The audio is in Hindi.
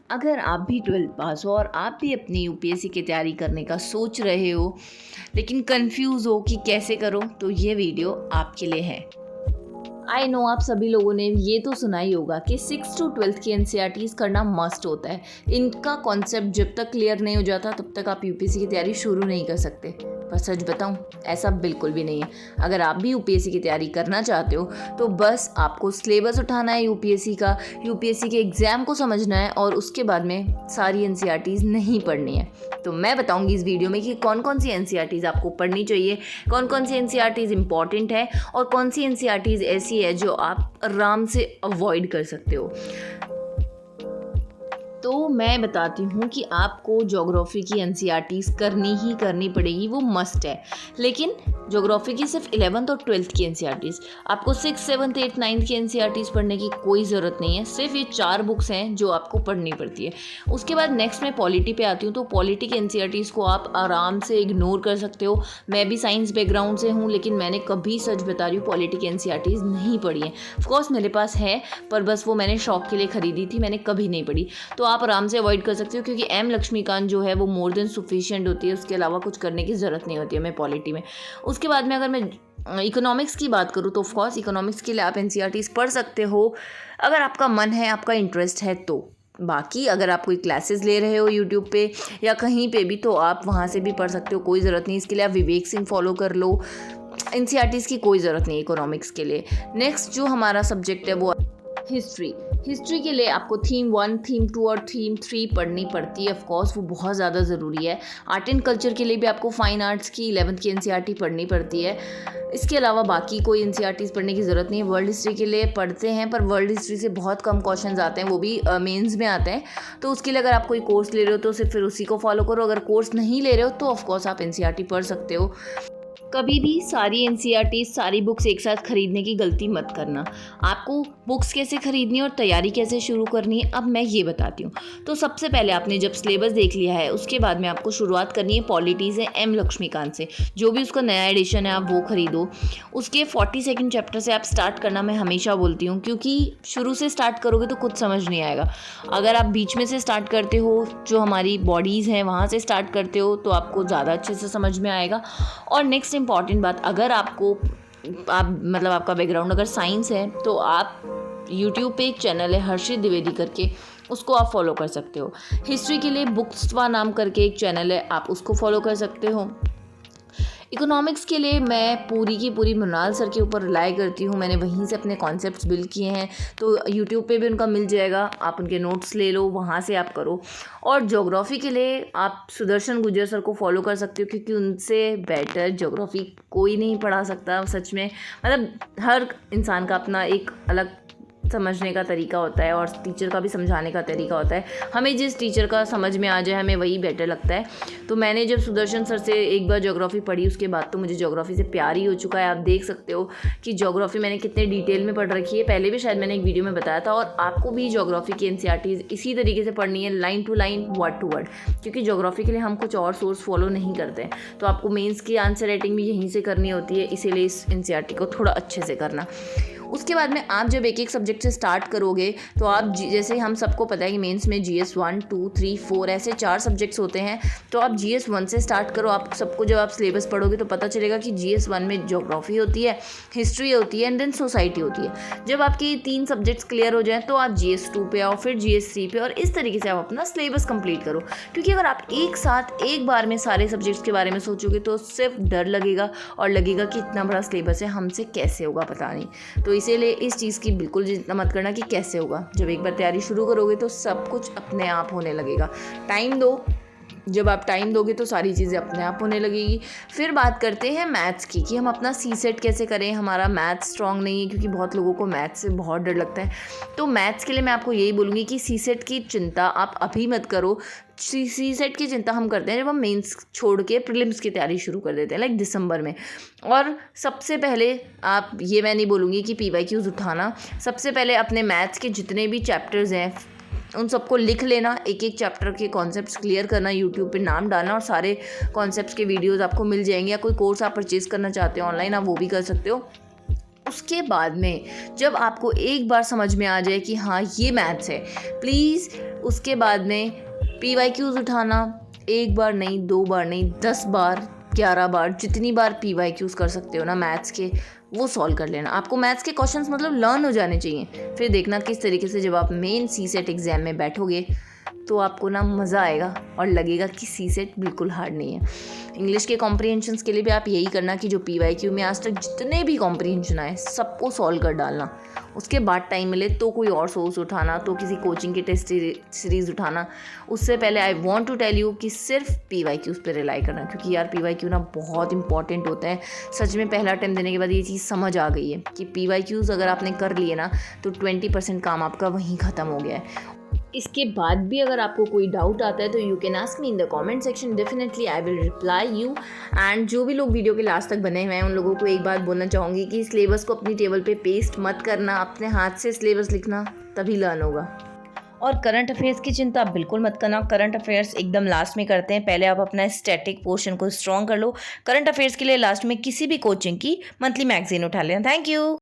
अगर आप भी 12th पास हो और आप भी अपनी यूपीएससी की तैयारी करने का सोच रहे हो लेकिन कंफ्यूज हो कि कैसे करो, तो ये वीडियो आपके लिए है। आई नो आप सभी लोगों ने ये तो सुना ही होगा कि 6 to 12th की एनसीईआरटीज करना मस्ट होता है। इनका कॉन्सेप्ट जब तक क्लियर नहीं हो जाता तब तक आप यूपीएससी की तैयारी शुरू नहीं कर सकते। पर सच बताऊं, ऐसा बिल्कुल भी नहीं है। अगर आप भी यूपीएससी की तैयारी करना चाहते हो तो बस आपको सिलेबस उठाना है यूपीएससी के एग्ज़ाम को समझना है और उसके बाद में सारी एनसीईआरटीज नहीं पढ़नी है। तो मैं बताऊंगी इस वीडियो में कि कौन कौन सी एनसीईआरटीज आपको पढ़नी चाहिए, कौन कौन सी एनसीईआरटीज इंपॉर्टेंट है और कौन सी एनसीईआरटीज ऐसी है जो आप आराम से अवॉइड कर सकते हो। तो मैं बताती हूँ कि आपको ज्योग्राफी की एनसीईआरटीज करनी ही करनी पड़ेगी, वो मस्ट है। लेकिन ज्योग्राफी की सिर्फ 11th और 12th की एनसीईआरटीज, आपको 6, 7, 8, 9 की एनसीईआरटीज पढ़ने की कोई ज़रूरत नहीं है। सिर्फ ये 4 बुक्स हैं जो आपको पढ़नी पड़ती है। उसके बाद नेक्स्ट मैं पॉलिटी पे आती हूँ। तो पॉलिटी की एनसीईआरटीज को आप आराम से इग्नोर कर सकते हो। मैं भी साइंस बैकग्राउंड से हूँ लेकिन मैंने कभी, सच बता रही हूँ, पॉलिटी की एनसीईआरटीज नहीं पढ़ी है। ऑफकोर्स मेरे पास है, पर बस वो मैंने शौक के लिए खरीदी थी, मैंने कभी नहीं पढ़ी। तो आप आराम से अवॉइड कर सकते हो क्योंकि एम लक्ष्मीकांत जो है वो मोर देन सफिशिएंट होती है। उसके अलावा कुछ करने की ज़रूरत नहीं होती है हमें पॉलिटी में। उसके बाद में अगर मैं इकोनॉमिक्स की बात करूँ तो ऑफकोर्स इकोनॉमिक्स के लिए आप एनसीईआरटीज पढ़ सकते हो अगर आपका मन है, आपका इंटरेस्ट है तो। बाकी अगर आप कोई क्लासेस ले रहे हो यूट्यूब पे या कहीं पे भी, तो आप वहाँ से भी पढ़ सकते हो, कोई ज़रूरत नहीं। इसके लिए आप विवेक सिंह फॉलो कर लो। एनसीईआरटीज की कोई ज़रूरत नहीं है इकोनॉमिक्स के लिए। नेक्स्ट जो हमारा सब्जेक्ट है वो हिस्ट्री के लिए आपको थीम 1, थीम 2 और थीम 3 पढ़नी पड़ती है। ऑफकोर्स वो बहुत ज़्यादा ज़रूरी है। आर्ट एंड कल्चर के लिए भी आपको फाइन आर्ट्स की 11th की एनसीईआरटी पढ़नी पड़ती है। इसके अलावा बाकी कोई एनसीईआरटीज पढ़ने की ज़रूरत नहीं है। वर्ल्ड हिस्ट्री के लिए पढ़ते हैं, पर वर्ल्ड हिस्ट्री से बहुत कम क्वेश्चंस आते हैं, वो भी मेंस में आते हैं। तो उसके लिए अगर आप कोई कोर्स ले रहे हो तो सिर्फ फिर उसी को फॉलो करो। अगर कोर्स नहीं ले रहे हो तो ऑफकोर्स आप एनसीईआरटी पढ़ सकते हो। कभी भी सारी एनसीईआरटीज, सारी बुक्स एक साथ खरीदने की गलती मत करना। आपको बुक्स कैसे खरीदनी है और तैयारी कैसे शुरू करनी है, अब मैं ये बताती हूँ। तो सबसे पहले आपने जब सिलेबस देख लिया है उसके बाद में आपको शुरुआत करनी है पॉलिटीज़ है एम लक्ष्मीकांत से। जो भी उसका नया एडिशन है आप वो खरीदो। उसके 42nd चैप्टर से आप स्टार्ट करना मैं हमेशा बोलती हूँ, क्योंकि शुरू से स्टार्ट करोगे तो कुछ समझ नहीं आएगा। अगर आप बीच में से स्टार्ट करते हो, जो हमारी बॉडीज़ हैं वहाँ से स्टार्ट करते हो, तो आपको ज़्यादा अच्छे से समझ में आएगा। और नेक्स्ट इंपॉर्टेंट बात, अगर आपका बैकग्राउंड अगर साइंस है तो आप यूट्यूब पे एक चैनल है हर्षित द्विवेदी करके, उसको आप फॉलो कर सकते हो। हिस्ट्री के लिए बुक्सवा नाम करके एक चैनल है, आप उसको फॉलो कर सकते हो। इकोनॉमिक्स के लिए मैं पूरी की पूरी मृणाल सर के ऊपर रिलाई करती हूँ। मैंने वहीं से अपने कॉन्सेप्ट्स बिल्ड किए हैं, तो यूट्यूब पे भी उनका मिल जाएगा, आप उनके नोट्स ले लो, वहाँ से आप करो। और ज्योग्राफी के लिए आप सुदर्शन गुर्जर सर को फॉलो कर सकते हो, क्योंकि उनसे बेटर ज्योग्राफी कोई नहीं पढ़ा सकता सच में। मतलब हर इंसान का अपना एक अलग समझने का तरीका होता है और टीचर का भी समझाने का तरीका होता है। हमें जिस टीचर का समझ में आ जाए हमें वही बेटर लगता है। तो मैंने जब सुदर्शन सर से एक बार ज्योग्राफी पढ़ी उसके बाद तो मुझे ज्योग्राफी से प्यार ही हो चुका है। आप देख सकते हो कि ज्योग्राफी मैंने कितने डिटेल में पढ़ रखी है, पहले भी शायद मैंने एक वीडियो में बताया था। और आपको भी ज्योग्राफी की एनसीईआरटीज इसी तरीके से पढ़नी है, line to line, word to word, क्योंकि ज्योग्राफी के लिए हम कुछ और सोर्स फॉलो नहीं करते हैं। तो आपको मेंस की आंसर राइटिंग भी यहीं से करनी होती है, इसीलिए इस एनसीईआरटी को थोड़ा अच्छे से करना। उसके बाद में आप जब एक एक सब्जेक्ट से स्टार्ट करोगे तो आप जैसे हम सबको पता है कि मेंस में जीएस 1, 2, 3, 4 ऐसे 4 सब्जेक्ट्स होते हैं। तो आप जीएस 1 से स्टार्ट करो। आप सबको जब आप सिलेबस पढ़ोगे तो पता चलेगा कि जीएस 1 में ज्योग्राफी होती है, हिस्ट्री होती है एंड देन सोसाइटी होती है। जब आपके ये 3 सब्जेक्ट्स क्लियर हो जाएँ तो आप जीएस 2 पे आओ, फिर जीएस 3 पे, और इस तरीके से आप अपना सिलेबस कंप्लीट करो। क्योंकि अगर आप एक साथ एक बार में सारे सब्जेक्ट्स के बारे में सोचोगे तो सिर्फ डर लगेगा और लगेगा कि इतना बड़ा सिलेबस है, हमसे कैसे होगा पता नहीं। तो इसीलिए इस चीज़ की बिल्कुल चिंता मत करना कि कैसे होगा। जब एक बार तैयारी शुरू करोगे तो सब कुछ अपने आप होने लगेगा। टाइम दो, जब आप टाइम दोगे तो सारी चीज़ें अपने आप होने लगेगी। फिर बात करते हैं मैथ्स की, कि हम अपना सीसेट कैसे करें। हमारा मैथ्स स्ट्रॉन्ग नहीं है, क्योंकि बहुत लोगों को मैथ्स से बहुत डर लगता है। तो मैथ्स के लिए मैं आपको यही बोलूँगी कि सीसेट की चिंता आप अभी मत करो। सीसेट की चिंता हम करते हैं जब हम मेंस छोड़ के प्रीलिम्स की तैयारी शुरू कर देते हैं, लाइक दिसंबर में। और सबसे पहले आप, ये मैं नहीं बोलूँगी कि पीवाईक्यूज़ उठाना, सबसे पहले अपने मैथ्स के जितने भी चैप्टर्स हैं उन सबको लिख लेना, एक एक चैप्टर के कॉन्सेप्ट्स क्लियर करना, यूट्यूब पे नाम डालना और सारे कॉन्सेप्ट्स के वीडियोस आपको मिल जाएंगे। या कोई कोर्स आप परचेज़ करना चाहते हो ऑनलाइन, आप वो भी कर सकते हो। उसके बाद में जब आपको एक बार समझ में आ जाए कि हाँ ये मैथ्स है, प्लीज़ उसके बाद में PYQs उठाना, एक बार नहीं, 2 बार नहीं, 10 बार, 11 बार, जितनी बार PYQs कर सकते हो ना मैथ्स के, वो सॉल्व कर लेना। आपको मैथ्स के क्वेश्चंस मतलब लर्न हो जाने चाहिए। फिर देखना किस तरीके से जब आप मेन CSET एग्ज़ाम में बैठोगे तो आपको ना मज़ा आएगा और लगेगा कि CSET बिल्कुल हार्ड नहीं है। इंग्लिश के कॉम्प्रीहेंशंस के लिए भी आप यही करना कि जो PYQ में आज तक जितने भी कॉम्प्रीहेंशन आए सबको सॉल्व कर डालना। उसके बाद टाइम मिले तो कोई और सोर्स उठाना, तो किसी कोचिंग की टेस्ट सीरीज़ उठाना। उससे पहले I want to tell you कि सिर्फ PYQs पे रिलाई करना, क्योंकि यार PYQ ना बहुत इंपॉर्टेंट होता है। सच में पहला अटेम्प्ट देने के बाद ये चीज़ समझ आ गई है कि PYQs अगर आपने कर लिए ना तो 20% काम आपका वहीं ख़त्म हो गया है। इसके बाद भी अगर आपको कोई डाउट आता है तो you can ask me in the comment section, definitely I will reply you. And जो भी लोग वीडियो के लास्ट तक बने हुए हैं उन लोगों को एक बात बोलना चाहूँगी कि सिलेबस को अपनी टेबल पे पेस्ट मत करना, अपने हाथ से सिलेबस लिखना, तभी लर्न होगा। और करंट अफेयर्स की चिंता बिल्कुल मत करना, करंट अफेयर्स एकदम लास्ट में करते हैं। पहले आप अपना स्टैटिक पोर्शन को स्ट्रॉन्ग कर लो। करंट अफेयर्स के लिए लास्ट में किसी भी कोचिंग की मंथली मैगजीन उठा लेना। Thank you.